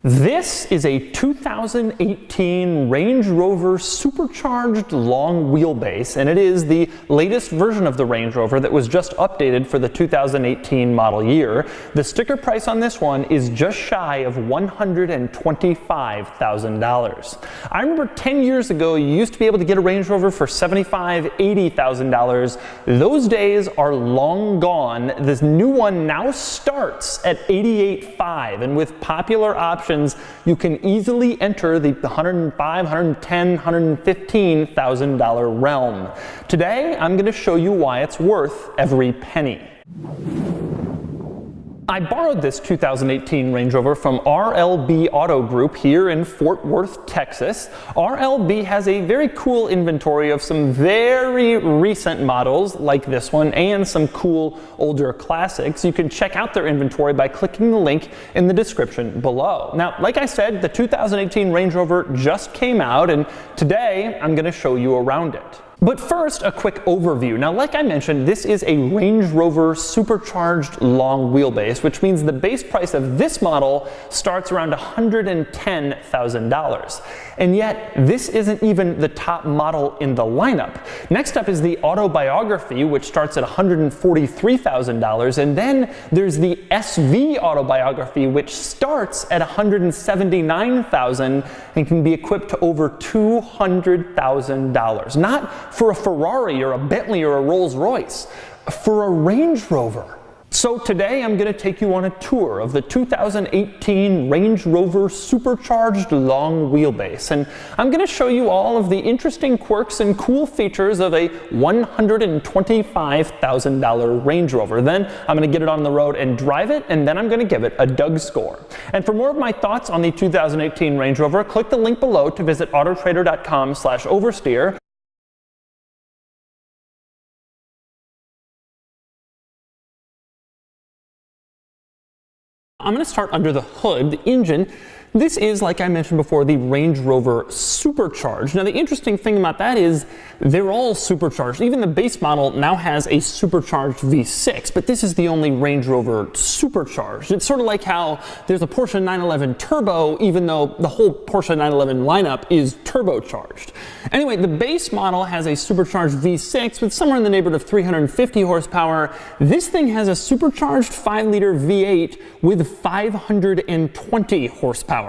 This is a 2018 Range Rover supercharged long wheelbase, and it is the latest version of the Range Rover that was just updated for the 2018 model year. The sticker price on this one is just shy of $125,000. I remember 10 years ago you used to be able to get a Range Rover for $75,000, $80,000. Those days are long gone. This new one now starts at $88,500, and with popular options you can easily enter the $105,000, $110,000, $115,000 realm. Today, I'm going to show you why it's worth every penny. I borrowed this 2018 Range Rover from RLB Auto Group here in Fort Worth, Texas. RLB has a very cool inventory of some very recent models like this one and some cool older classics. You can check out their inventory by clicking the link in the description below. Now, like I said, the 2018 Range Rover just came out, and today I'm going to show you around it. But first, a quick overview. Now, like I mentioned, this is a Range Rover supercharged long wheelbase, which means the base price of this model starts around $110,000. And yet, this isn't even the top model in the lineup. Next up is the Autobiography, which starts at $143,000, and then there's the SV Autobiography, which starts at $179,000 and can be equipped to over $200,000. Not for a Ferrari or a Bentley or a Rolls-Royce, for a Range Rover. So today I'm going to take you on a tour of the 2018 Range Rover supercharged long wheelbase, and I'm going to show you all of the interesting quirks and cool features of a $125,000 Range Rover. Then I'm going to get it on the road and drive it, and then I'm going to give it a Doug score. And for more of my thoughts on the 2018 Range Rover, click the link below to visit autotrader.com/oversteer. I'm going to start under the hood, the engine. This is, like I mentioned before, the Range Rover Supercharged. Now, the interesting thing about that is they're all supercharged. Even the base model now has a supercharged V6, but this is the only Range Rover Supercharged. It's sort of like how there's a Porsche 911 Turbo, even though the whole Porsche 911 lineup is turbocharged. Anyway, the base model has a supercharged V6 with somewhere in the neighborhood of 350 horsepower. This thing has a supercharged 5-liter V8 with 520 horsepower.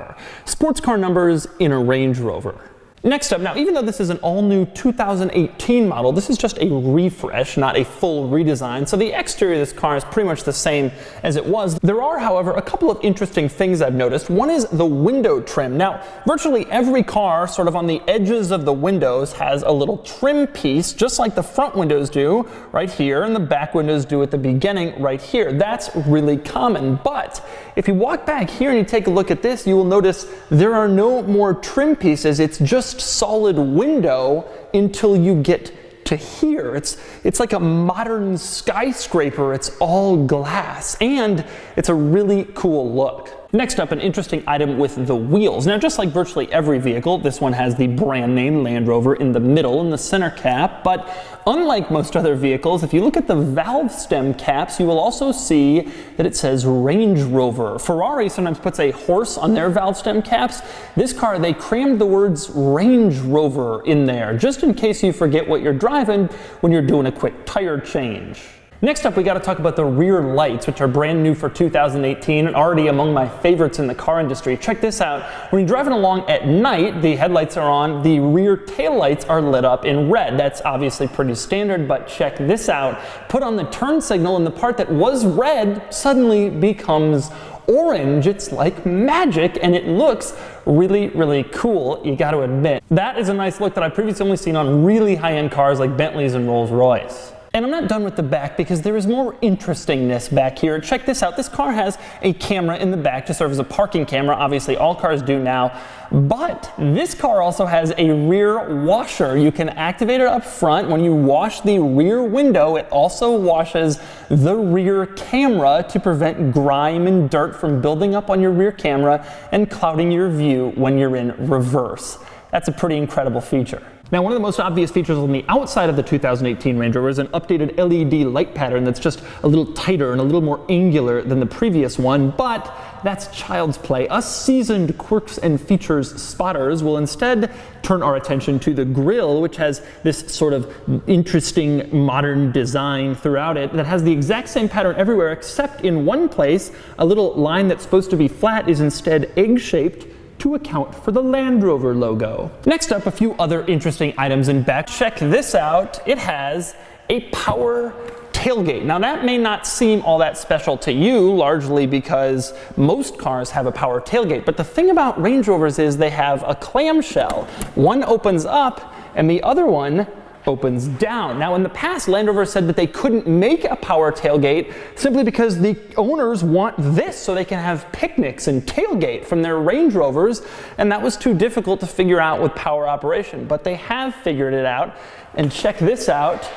Sports car numbers in a Range Rover. Next up, now even though this is an all-new 2018 model, this is just a refresh, not a full redesign, so the exterior of this car is pretty much the same as it was. There are, however, a couple of interesting things I've noticed. One is the window trim. Now, virtually every car, sort of on the edges of the windows, has a little trim piece, just like the front windows do right here, and the back windows do at the beginning right here. That's really common, but if you walk back here and you take a look at this, you will notice there are no more trim pieces. It's just solid window until you get to here. It's like a modern skyscraper. It's all glass, and it's a really cool look. Next up, an interesting item with the wheels. Now, just like virtually every vehicle, this one has the brand name Land Rover in the middle in the center cap, but unlike most other vehicles, if you look at the valve stem caps, you will also see that it says Range Rover. Ferrari sometimes puts a horse on their valve stem caps. This car, they crammed the words Range Rover in there, just in case you forget what you're driving when you're doing a quick tire change. Next up, we got to talk about the rear lights, which are brand new for 2018 and already among my favorites in the car industry. Check this out. When you're driving along at night, the headlights are on, the rear taillights are lit up in red. That's obviously pretty standard, but check this out. Put on the turn signal and the part that was red suddenly becomes orange. It's like magic, and it looks really, really cool, you got to admit. That is a nice look that I've previously only seen on really high-end cars like Bentleys and Rolls-Royce. And I'm not done with the back because there is more interestingness back here. Check this out. This car has a camera in the back to serve as a parking camera. Obviously, all cars do now. But this car also has a rear washer. You can activate it up front. When you wash the rear window, it also washes the rear camera to prevent grime and dirt from building up on your rear camera and clouding your view when you're in reverse. That's a pretty incredible feature. Now, one of the most obvious features on the outside of the 2018 Range Rover is an updated LED light pattern that's just a little tighter and a little more angular than the previous one, but that's child's play. Us seasoned quirks and features spotters will instead turn our attention to the grille, which has this sort of interesting modern design throughout it that has the exact same pattern everywhere, except in one place, a little line that's supposed to be flat is instead egg-shaped to account for the Land Rover logo. Next up, a few other interesting items in back. Check this out. It has a power tailgate. Now that may not seem all that special to you, largely because most cars have a power tailgate, but the thing about Range Rovers is they have a clamshell. One opens up and the other one opens down. Now in the past, Land Rover said that they couldn't make a power tailgate simply because the owners want this so they can have picnics and tailgate from their Range Rovers, and that was too difficult to figure out with power operation. But they have figured it out, and check this out.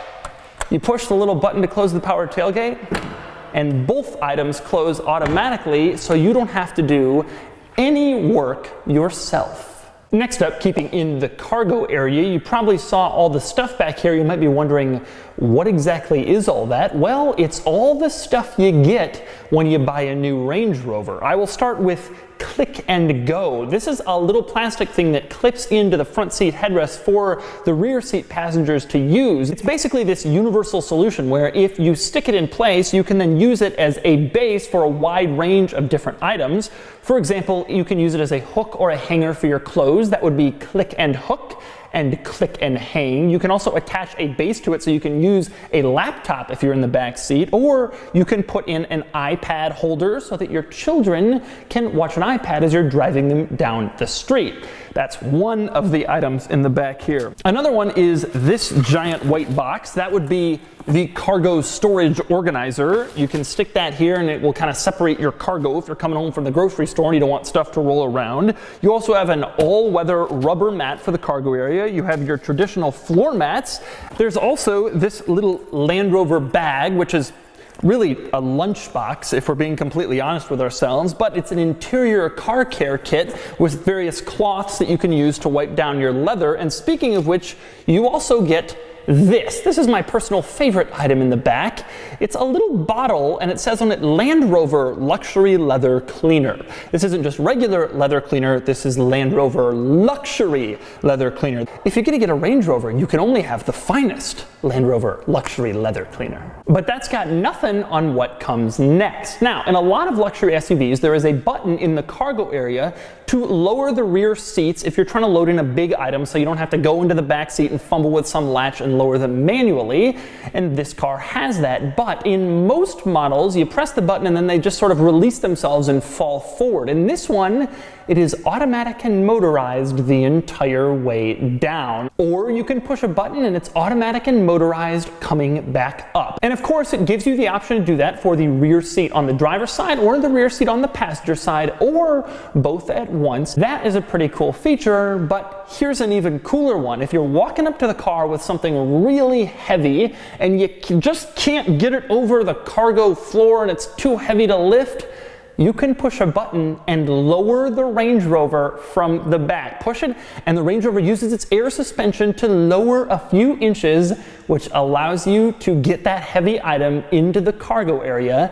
You push the little button to close the power tailgate, and both items close automatically, so you don't have to do any work yourself. Next up, keeping in the cargo area, you probably saw all the stuff back here. You might be wondering, what exactly is all that? Well, it's all the stuff you get when you buy a new Range Rover. I will start with Click and Go. This is a little plastic thing that clips into the front seat headrest for the rear seat passengers to use. It's basically this universal solution where if you stick it in place, you can then use it as a base for a wide range of different items. For example, you can use it as a hook or a hanger for your clothes. That would be Click and Hook and Click and Hang. You can also attach a base to it so you can use a laptop if you're in the back seat, or you can put in an iPad holder so that your children can watch an iPad as you're driving them down the street. That's one of the items in the back here. Another one is this giant white box. That would be the cargo storage organizer. You can stick that here and it will kind of separate your cargo if you're coming home from the grocery store and you don't want stuff to roll around. You also have an all-weather rubber mat for the cargo area. You have your traditional floor mats. There's also this little Land Rover bag, which is really a lunchbox, if we're being completely honest with ourselves, but it's an interior car care kit with various cloths that you can use to wipe down your leather. And speaking of which, you also get this. This is my personal favorite item in the back. It's a little bottle and it says on it Land Rover Luxury Leather Cleaner. This isn't just regular leather cleaner, this is Land Rover Luxury Leather Cleaner. If you're gonna get a Range Rover, you can only have the finest Land Rover Luxury Leather Cleaner. But that's got nothing on what comes next. Now, in a lot of luxury SUVs, there is a button in the cargo area to lower the rear seats if you're trying to load in a big item so you don't have to go into the back seat and fumble with some latch and lower them manually, and this car has that. But in most models, you press the button and then they just sort of release themselves and fall forward. In this one, it is automatic and motorized the entire way down. Or you can push a button and it's automatic and motorized coming back up. And of course, it gives you the option to do that for the rear seat on the driver's side or the rear seat on the passenger side, or both at once. That is a pretty cool feature, but here's an even cooler one. If you're walking up to the car with something really heavy and you just can't get it over the cargo floor and it's too heavy to lift, you can push a button and lower the Range Rover from the back. Push it, and the Range Rover uses its air suspension to lower a few inches, which allows you to get that heavy item into the cargo area.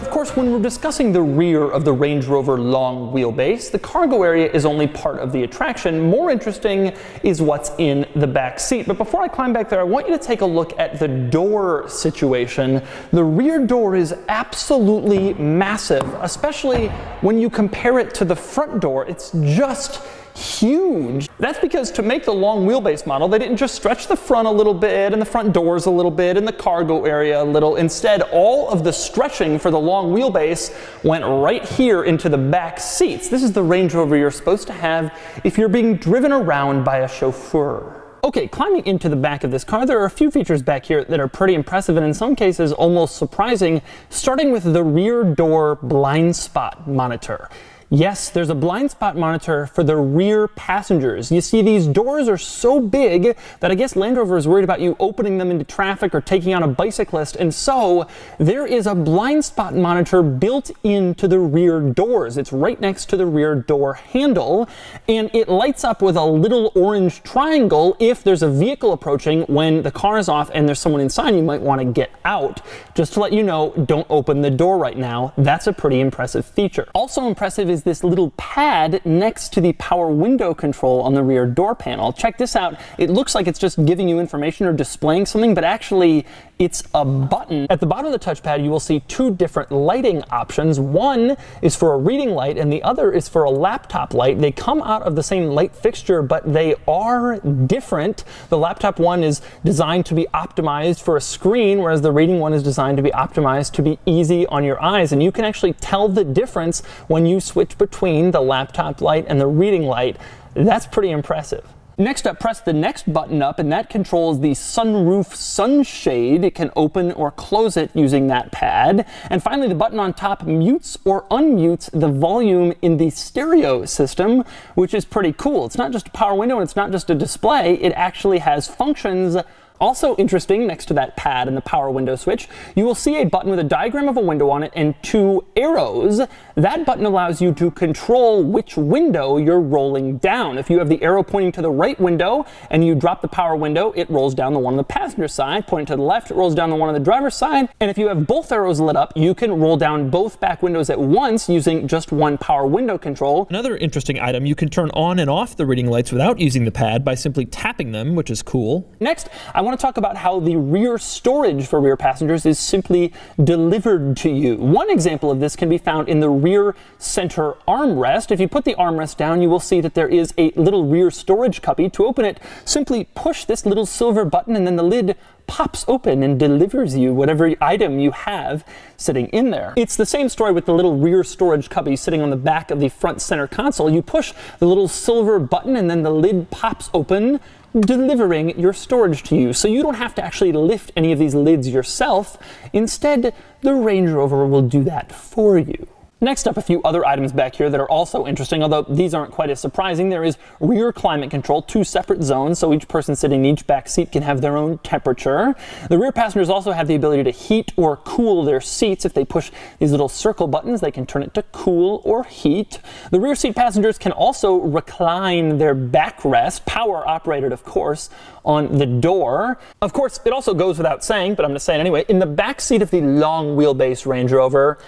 Of course, when we're discussing the rear of the Range Rover long wheelbase, the cargo area is only part of the attraction. More interesting is what's in the back seat. But before I climb back there, I want you to take a look at the door situation. The rear door is absolutely massive, especially when you compare it to the front door. It's just huge. That's because to make the long wheelbase model, they didn't just stretch the front a little bit and the front doors a little bit and the cargo area a little. Instead, all of the stretching for the long wheelbase went right here into the back seats. This is the Range Rover you're supposed to have if you're being driven around by a chauffeur. Okay, climbing into the back of this car, there are a few features back here that are pretty impressive and in some cases almost surprising, starting with the rear door blind spot monitor. Yes, there's a blind spot monitor for the rear passengers. You see, these doors are so big that I guess Land Rover is worried about you opening them into traffic or taking on a bicyclist, and so there is a blind spot monitor built into the rear doors. It's right next to the rear door handle, and it lights up with a little orange triangle if there's a vehicle approaching. When the car is off and there's someone inside, you might want to get out. Just to let you know, don't open the door right now. That's a pretty impressive feature. Also impressive is this little pad next to the power window control on the rear door panel. Check this out. It looks like it's just giving you information or displaying something, but actually it's a button. At the bottom of the touchpad, you will see two different lighting options. One is for a reading light and the other is for a laptop light. They come out of the same light fixture, but they are different. The laptop one is designed to be optimized for a screen, whereas the reading one is designed to be optimized to be easy on your eyes. And you can actually tell the difference when you switch between the laptop light and the reading light. That's pretty impressive. Next up, press the next button up, and that controls the sunroof sunshade. It can open or close it using that pad. And finally, the button on top mutes or unmutes the volume in the stereo system, which is pretty cool. It's not just a power window and it's not just a display. It actually has functions. Also interesting, next to that pad and the power window switch, you will see a button with a diagram of a window on it and two arrows. That button allows you to control which window you're rolling down. If you have the arrow pointing to the right window and you drop the power window, it rolls down the one on the passenger side. Pointing to the left, it rolls down the one on the driver's side. And if you have both arrows lit up, you can roll down both back windows at once using just one power window control. Another interesting item, you can turn on and off the reading lights without using the pad by simply tapping them, which is cool. Next, I want to talk about how the rear storage for rear passengers is simply delivered to you. One example of this can be found in the rear center armrest. If you put the armrest down, you will see that there is a little rear storage cubby. To open it, simply push this little silver button and then the lid pops open and delivers you whatever item you have sitting in there. It's the same story with the little rear storage cubby sitting on the back of the front center console. You push the little silver button and then the lid pops open, delivering your storage to you. So you don't have to actually lift any of these lids yourself. Instead, the Range Rover will do that for you. Next up, a few other items back here that are also interesting, although these aren't quite as surprising. There is rear climate control, two separate zones, so each person sitting in each back seat can have their own temperature. The rear passengers also have the ability to heat or cool their seats. If they push these little circle buttons, they can turn it to cool or heat. The rear seat passengers can also recline their backrest, power operated of course, on the door. Of course, it also goes without saying, but I'm going to say it anyway, in the back seat of the long wheelbase Range Rover,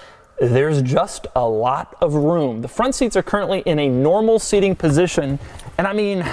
there's just a lot of room. The front seats are currently in a normal seating position, and I mean,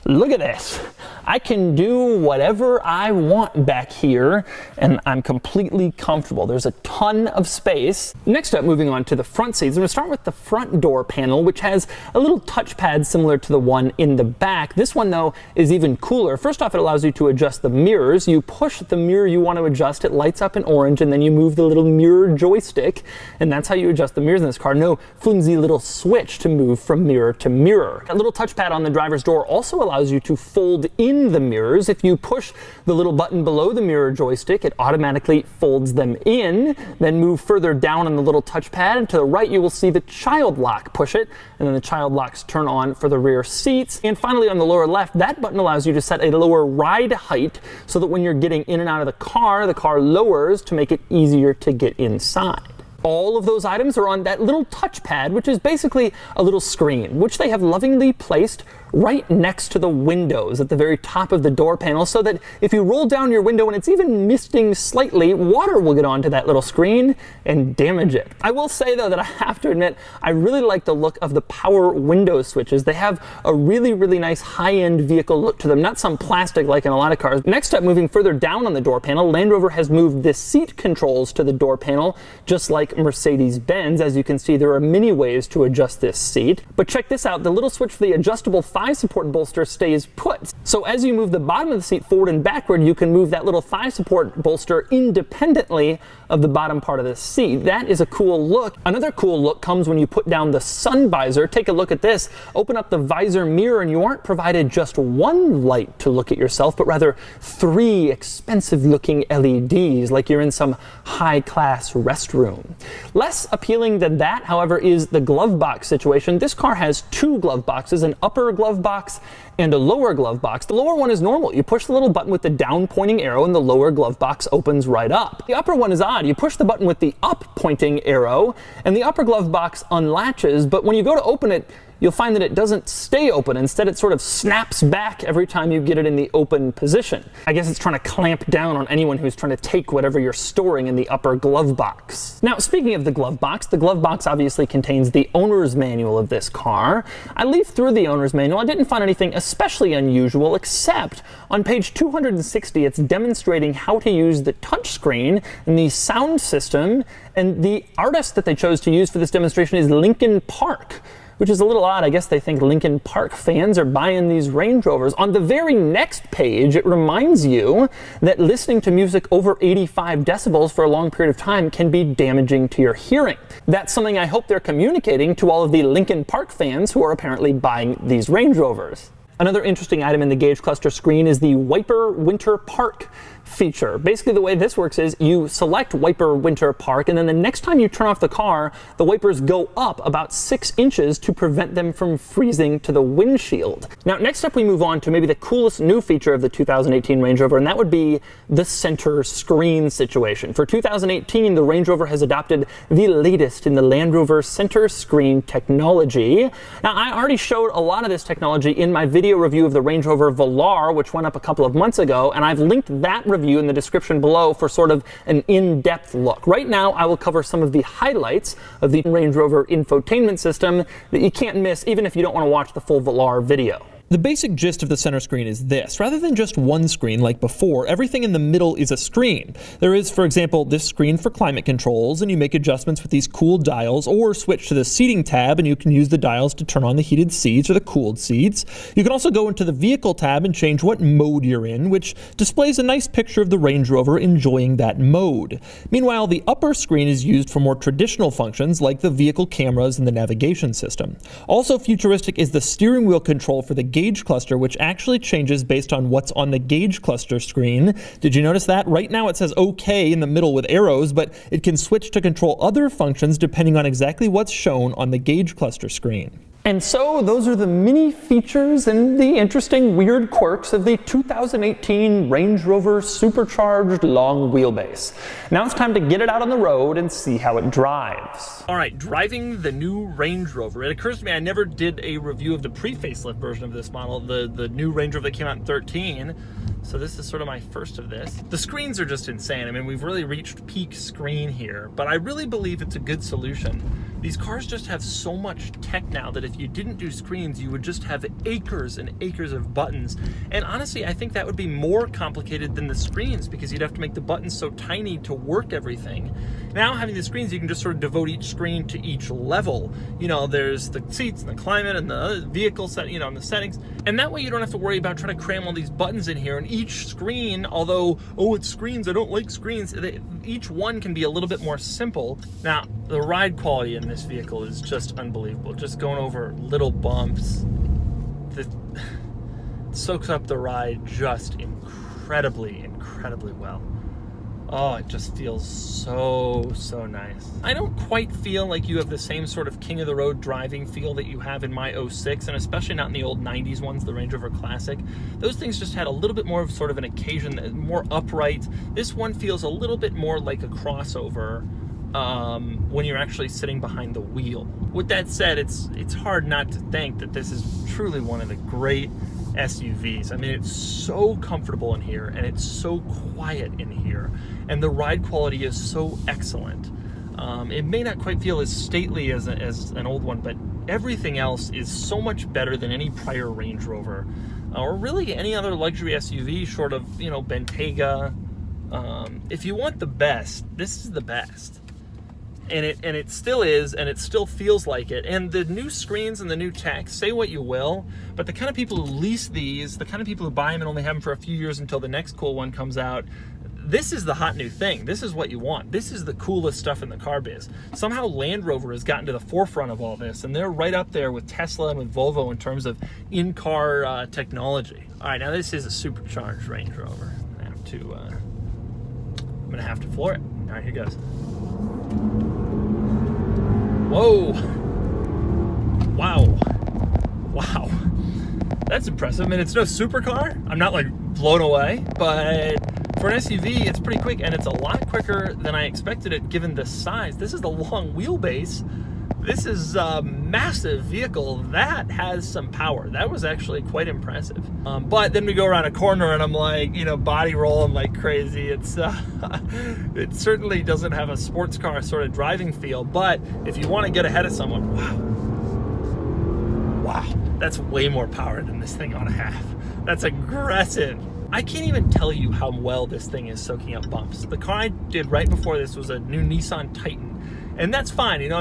look at this. I can do whatever I want back here, and I'm completely comfortable. There's a ton of space. Next up, moving on to the front seats, I'm gonna start with the front door panel, which has a little touchpad similar to the one in the back. This one, though, is even cooler. First off, it allows you to adjust the mirrors. You push the mirror you want to adjust, it lights up in orange, and then you move the little mirror joystick, and that's how you adjust the mirrors in this car. No flimsy little switch to move from mirror to mirror. A little touchpad on the driver's door also allows you to fold in the mirrors. If you push the little button below the mirror joystick, it automatically folds them in. Then move further down on the little touchpad, and to the right you will see the child lock. Push it, and then the child locks turn on for the rear seats. And finally, on the lower left, that button allows you to set a lower ride height so that when you're getting in and out of the car lowers to make it easier to get inside. All of those items are on that little touchpad, which is basically a little screen, which they have lovingly placed right next to the windows at the very top of the door panel, so that if you roll down your window and it's even misting slightly, water will get onto that little screen and damage it. I will say, though, that I have to admit, I really like the look of the power window switches. They have a really, really nice high-end vehicle look to them, not some plastic like in a lot of cars. Next up, moving further down on the door panel, Land Rover has moved the seat controls to the door panel, just like Mercedes-Benz. As you can see, there are many ways to adjust this seat. But check this out, the little switch for the adjustable thigh support bolster stays put. So as you move the bottom of the seat forward and backward, you can move that little thigh support bolster independently of the bottom part of the seat. That is a cool look. Another cool look comes when you put down the sun visor. Take a look at this. Open up the visor mirror and you aren't provided just one light to look at yourself, but rather 3 expensive looking LEDs like you're in some high-class restroom. Less appealing than that, however, is the glove box situation. This car has two glove boxes, an upper glove box and a lower glove box. The lower one is normal. You push the little button with the down pointing arrow and the lower glove box opens right up. The upper one is odd. You push the button with the up pointing arrow and the upper glove box unlatches, but when you go to open it, you'll find that it doesn't stay open. Instead, it sort of snaps back every time you get it in the open position. I guess it's trying to clamp down on anyone who's trying to take whatever you're storing in the upper glove box. Now, speaking of the glove box obviously contains the owner's manual of this car. I leafed through the owner's manual. I didn't find anything especially unusual, except on page 260, it's demonstrating how to use the touchscreen and the sound system, and the artist that they chose to use for this demonstration is Linkin Park, which is a little odd. I guess they think Linkin Park fans are buying these Range Rovers. On the very next page, it reminds you that listening to music over 85 decibels for a long period of time can be damaging to your hearing. That's something I hope they're communicating to all of the Linkin Park fans who are apparently buying these Range Rovers. Another interesting item in the gauge cluster screen is the Wiper Winter Park feature. Basically, the way this works is you select Wiper Winter Park, and then the next time you turn off the car, the wipers go up about 6 inches to prevent them from freezing to the windshield. Now, next up we move on to maybe the coolest new feature of the 2018 Range Rover, and that would be the center screen situation. For 2018, the Range Rover has adopted the latest in the Land Rover center screen technology. Now, I already showed a lot of this technology in my video review of the Range Rover Velar, which went up a couple of months ago, and I've linked that review in the description below for sort of an in-depth look. Right now, I will cover some of the highlights of the Range Rover infotainment system that you can't miss even if you don't want to watch the full Velar video. The basic gist of the center screen is this. Rather than just one screen like before, everything in the middle is a screen. There is, for example, this screen for climate controls, and you make adjustments with these cool dials, or switch to the seating tab and you can use the dials to turn on the heated seats or the cooled seats. You can also go into the vehicle tab and change what mode you're in, which displays a nice picture of the Range Rover enjoying that mode. Meanwhile, the upper screen is used for more traditional functions like the vehicle cameras and the navigation system. Also futuristic is the steering wheel control for the gauge cluster, which actually changes based on what's on the gauge cluster screen. Did you notice that? Right now it says OK in the middle with arrows, but it can switch to control other functions depending on exactly what's shown on the gauge cluster screen. And so those are the many features and the interesting weird quirks of the 2018 Range Rover supercharged long wheelbase. Now it's time to get it out on the road and see how it drives. All right, driving the new Range Rover. It occurs to me I never did a review of the pre-facelift version of this model, the new Range Rover that came out in 13. So this is sort of my first of this. The screens are just insane. I mean, we've really reached peak screen here, but I really believe it's a good solution. These cars just have so much tech now that if you didn't do screens, you would just have acres and acres of buttons. And honestly, I think that would be more complicated than the screens because you'd have to make the buttons so tiny to work everything. Now having the screens, you can just sort of devote each screen to each level. You know, there's the seats and the climate and the vehicle set, you know, and the settings. And that way you don't have to worry about trying to cram all these buttons in here. And each screen, although, oh, it's screens, I don't like screens, each one can be a little bit more simple. Now, the ride quality in this vehicle is just unbelievable. Just going over little bumps, it soaks up the ride just incredibly, incredibly well. Oh, it just feels so, so nice. I don't quite feel like you have the same sort of king of the road driving feel that you have in my 06, and especially not in the old 90s ones, the Range Rover Classic. Those things just had a little bit more of sort of an occasion, more upright. This one feels a little bit more like a crossover when you're actually sitting behind the wheel. With that said, it's hard not to think that this is truly one of the great SUVs. I mean, it's so comfortable in here and it's so quiet in here, and the ride quality is so excellent. It may not quite feel as stately as an old one, but everything else is so much better than any prior Range Rover, or really any other luxury SUV short of, you know, Bentayga. If you want the best, this is the best. And it still is, and it still feels like it. And the new screens and the new tech, say what you will, but the kind of people who lease these, the kind of people who buy them and only have them for a few years until the next cool one comes out, this is the hot new thing. This is what you want. This is the coolest stuff in the car biz. Somehow Land Rover has gotten to the forefront of all this, and they're right up there with Tesla and with Volvo in terms of in-car technology. All right, now this is a supercharged Range Rover. I'm gonna have to floor it. All right, here goes. Whoa. Wow. Wow. That's impressive. I mean, it's no supercar. I'm not like blown away, but for an SUV, it's pretty quick, and it's a lot quicker than I expected it given the size. This is the long wheelbase. This is a massive vehicle that has some power. That was actually quite impressive. But then we go around a corner and I'm like, you know, body rolling like crazy. It's it certainly doesn't have a sports car sort of driving feel, but if you want to get ahead of someone, wow, that's way more power than this thing ought to have. That's aggressive. I can't even tell you how well this thing is soaking up bumps. The car I did right before this was a new Nissan Titan. And that's fine, you know.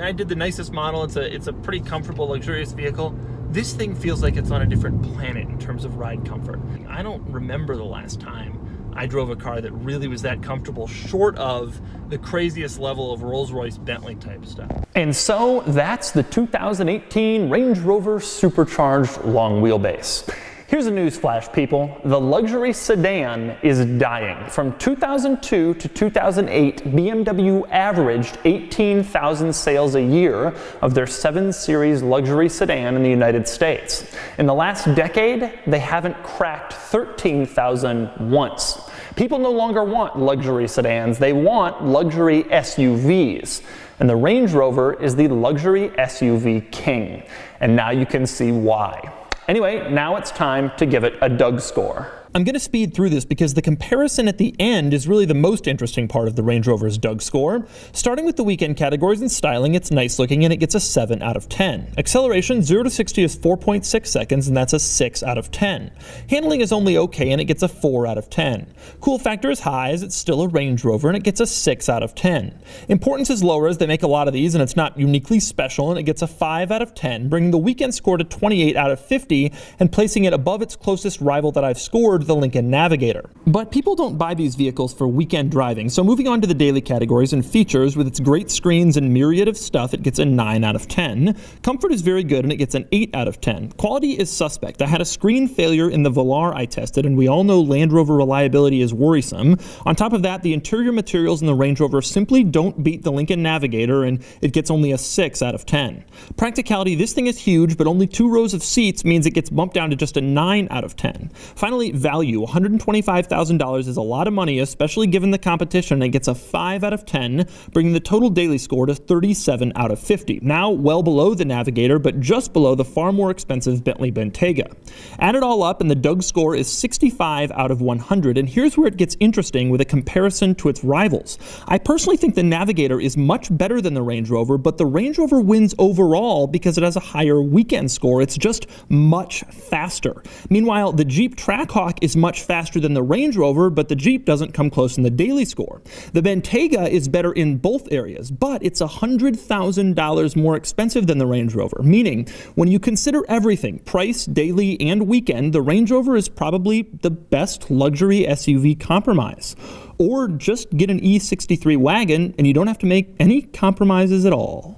I did the nicest model. It's a pretty comfortable, luxurious vehicle. This thing feels like it's on a different planet in terms of ride comfort. I don't remember the last time I drove a car that really was that comfortable, short of the craziest level of Rolls-Royce Bentley type stuff. And so that's the 2018 Range Rover Supercharged long wheelbase. Here's a news flash, people. The luxury sedan is dying. From 2002 to 2008, BMW averaged 18,000 sales a year of their 7 Series luxury sedan in the United States. In the last decade, they haven't cracked 13,000 once. People no longer want luxury sedans, they want luxury SUVs. And the Range Rover is the luxury SUV king. And now you can see why. Anyway, now it's time to give it a Doug score. I'm going to speed through this because the comparison at the end is really the most interesting part of the Range Rover's Doug score. Starting with the weekend categories and styling, it's nice looking and it gets a 7 out of 10. Acceleration, 0 to 60 is 4.6 seconds and that's a 6 out of 10. Handling is only okay and it gets a 4 out of 10. Cool factor is high as it's still a Range Rover and it gets a 6 out of 10. Importance is lower as they make a lot of these and it's not uniquely special and it gets a 5 out of 10, bringing the weekend score to 28 out of 50 and placing it above its closest rival that I've scored, the Lincoln Navigator. But people don't buy these vehicles for weekend driving, so moving on to the daily categories and features, with its great screens and myriad of stuff, it gets a 9 out of 10. Comfort is very good and it gets an 8 out of 10. Quality is suspect. I had a screen failure in the Velar I tested, and we all know Land Rover reliability is worrisome. On top of that, the interior materials in the Range Rover simply don't beat the Lincoln Navigator, and it gets only a 6 out of 10. Practicality, this thing is huge, but only 2 rows of seats means it gets bumped down to just a 9 out of 10. Finally, value. $125,000 is a lot of money, especially given the competition, and it gets a 5 out of 10, bringing the total daily score to 37 out of 50. Now well below the Navigator, but just below the far more expensive Bentley Bentayga. Add it all up, and the Doug score is 65 out of 100, and here's where it gets interesting with a comparison to its rivals. I personally think the Navigator is much better than the Range Rover, but the Range Rover wins overall because it has a higher weekend score. It's just much faster. Meanwhile, the Jeep Trackhawk is much faster than the Range Rover, but the Jeep doesn't come close in the daily score. The Bentayga is better in both areas, but it's $100,000 more expensive than the Range Rover, meaning when you consider everything, price, daily, and weekend, the Range Rover is probably the best luxury SUV compromise. Or just get an E63 wagon and you don't have to make any compromises at all.